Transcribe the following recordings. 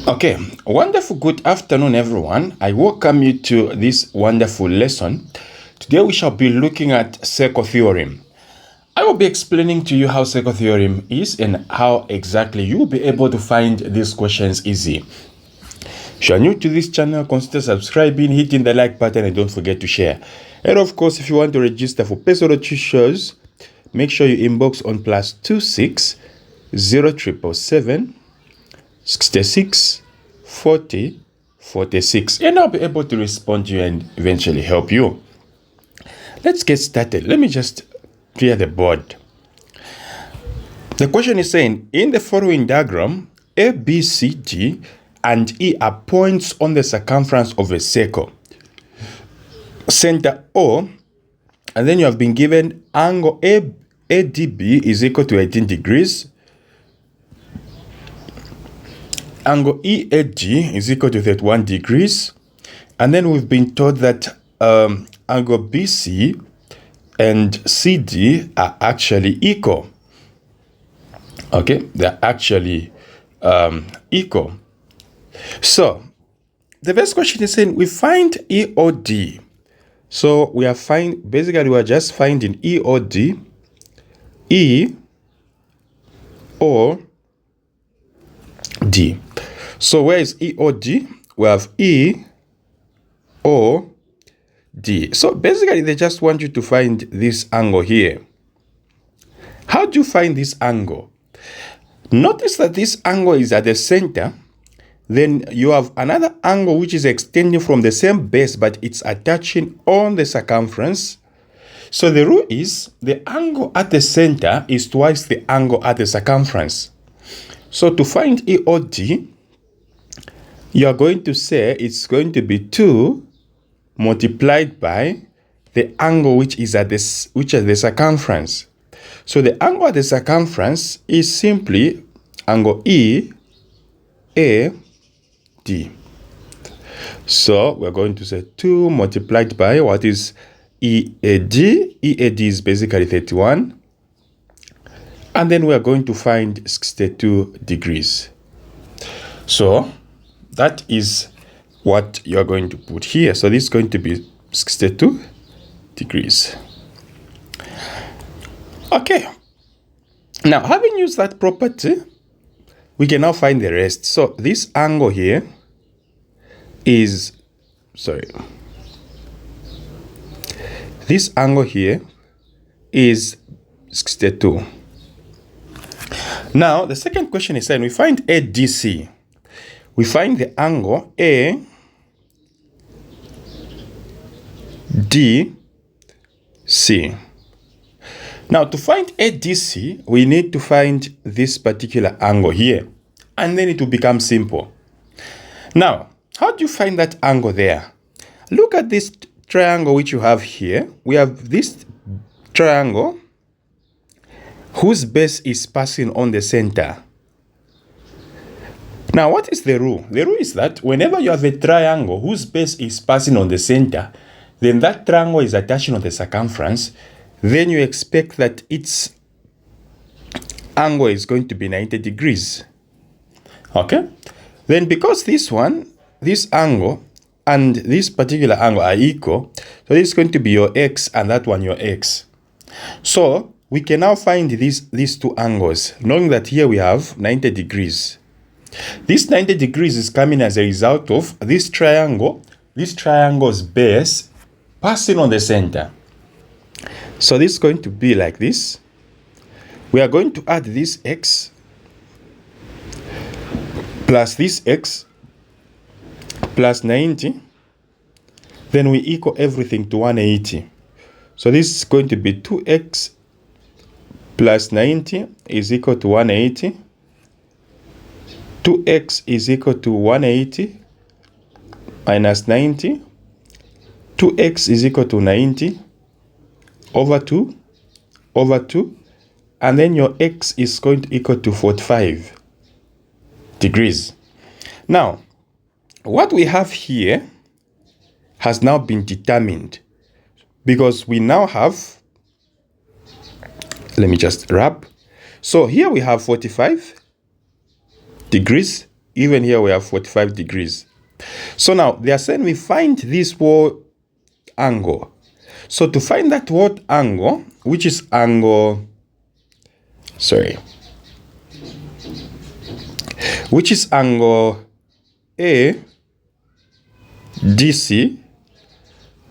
Okay, wonderful good afternoon, everyone. I welcome you to this wonderful lesson. Today we shall be looking at circle theorem. I will be explaining to you how circle theorem is and how exactly you will be able to find these questions easy. If you are new to this channel, consider subscribing, hitting the like button, and don't forget to share. And of course, if you want to register for personal tutors, make sure you inbox on +26 0777 66 40 46, and I'll be able to respond to you and eventually help you. Let's get started. Let me just clear the board. The question is saying, in the following diagram, A, B, C, D, and E are points on the circumference of a circle. Center O, and then you have been given angle ADB is equal to 18 degrees. Angle EAD is equal to 31 degrees. And then we've been told that angle BC and CD are actually equal. Okay, they're actually equal. So the first question is saying we find EOD. So we are just finding EOD, E or D. So where is EOD? We have E or D. So basically they just want you to find this angle here. How do you find this angle? Notice that this angle is at the center. Then you have another angle which is extending from the same base, but it's attaching on the circumference. So the rule is the angle at the center is twice the angle at the circumference. So to find EOD, you are going to say it's going to be 2 multiplied by the angle which is the circumference. So the angle at the circumference is simply angle EAD. So we're going to say 2 multiplied by what is EAD. EAD is basically 31. And then we're going to find 62 degrees. So that is what you're going to put here. So this is going to be 62 degrees. Okay. Now, having used that property, we can now find the rest. So this angle here is, this angle here is 62. Now, the second question is saying we find ADC. We find the angle ADC. Now, to find ADC, we need to find this particular angle here, and then it will become simple. Now, how do you find that angle there? Look at this triangle which you have here. We have this triangle whose base is passing on the center. Now, what is the rule? The rule is that whenever you have a triangle whose base is passing on the center, then that triangle is attaching on the circumference, then you expect that its angle is going to be 90 degrees. Okay? Then because this angle, and this particular angle are equal, so this is going to be your x and that one your x. So we can now find these two angles, knowing that here we have 90 degrees. This 90 degrees is coming as a result of this triangle's base passing on the center. So this is going to be like this. We are going to add this x plus this x plus 90. Then we equal everything to 180. So this is going to be 2x plus 90 is equal to 180. 2x is equal to 180 minus 90. 2x is equal to 90 over 2, and then your x is going to equal to 45 degrees. Now, what we have here has now been determined because we now have, let me just wrap. So here we have 45 degrees even here we have 45 degrees. So now they are saying we find this whole angle. So to find that whole angle, which is angle, which is angle ADC.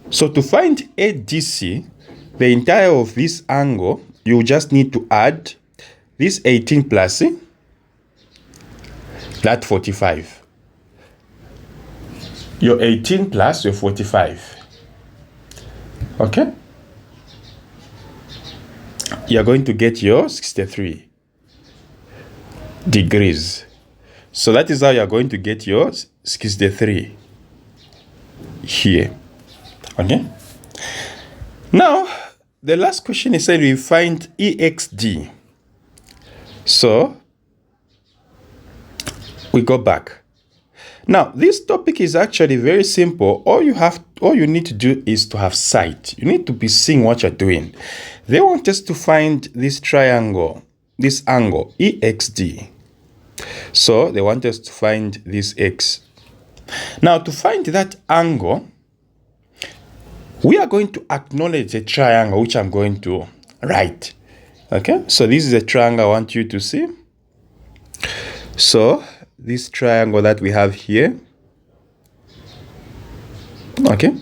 So to find ADC, the entire of this angle, you just need to add this 18 plus that 45. Your 18 plus your 45. Okay? You're going to get your 63 degrees. So that is how you're going to get your 63 here. Okay? Now, the last question is saying we find EXD. So, we go back. Now, this topic is actually very simple. All you need to do is to have sight. You need to be seeing what you're doing. They want us to find this triangle, this angle, EXD. So, they want us to find this X. Now, to find that angle, we are going to acknowledge a triangle, which I'm going to write. Okay, so this is a triangle I want you to see. So, this triangle that we have here. Okay,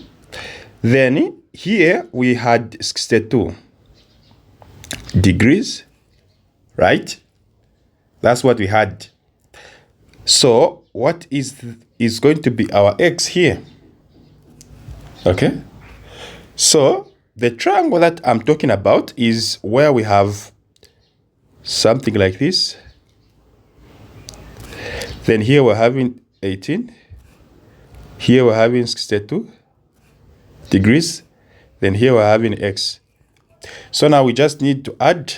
then here we had 62 degrees, right? That's what we had. So, what is going to be our X here? Okay, so the triangle that I'm talking about is where we have something like this. Then here we're having 18. Here we're having 62 degrees. Then here we're having X. So now we just need to add.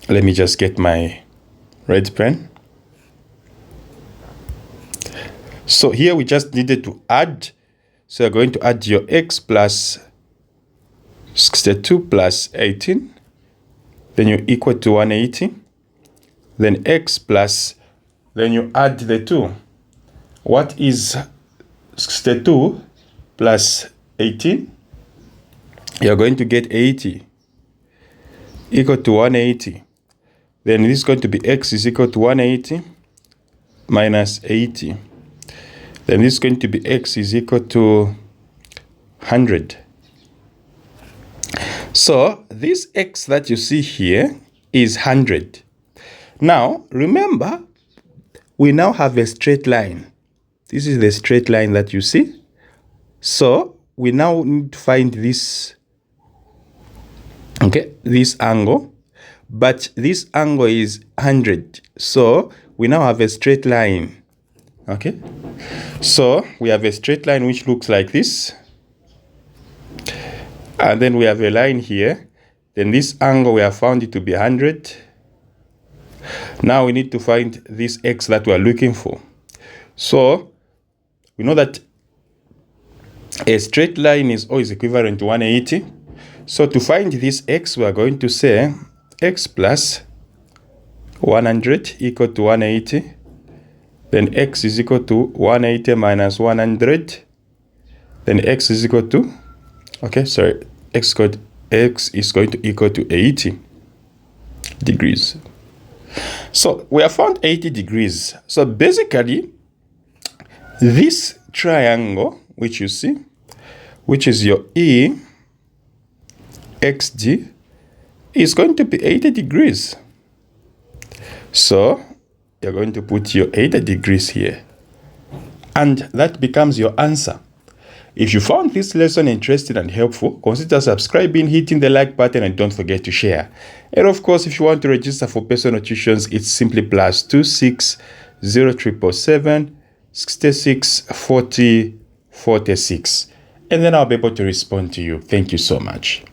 Let me just get my red pen. So here we just needed to add. So you're going to add your X plus 62 plus 18. Then you equal to 180. Then X plus, then you add the 2. What is 62 plus 18? You're going to get 80 equal to 180. Then this is going to be X is equal to 180 minus 80. Then this is going to be X is equal to 100. So this X that you see here is 100. Now, remember, we now have a straight line. This is the straight line that you see. So we now need to find this, okay, this angle. But this angle is 100. So we now have a straight line. Okay. So we have a straight line which looks like this. And then we have a line here. Then this angle we have found it to be 100. Now we need to find this X that we are looking for. So we know that a straight line is always equivalent to 180. So to find this X, we are going to say X plus 100 equal to 180. Then X is equal to 180 minus 100. Then X is equal to, okay, sorry, X is going to equal to 80 degrees. So we have found 80 degrees. So basically, this triangle, which you see, which is your EXD, is going to be 80 degrees. So you're going to put your 80 degrees here. And that becomes your answer. If you found this lesson interesting and helpful, consider subscribing, hitting the like button, and don't forget to share. And of course, if you want to register for personal tuitions, it's simply +26 0777 66 40 46. And then I'll be able to respond to you. Thank you so much.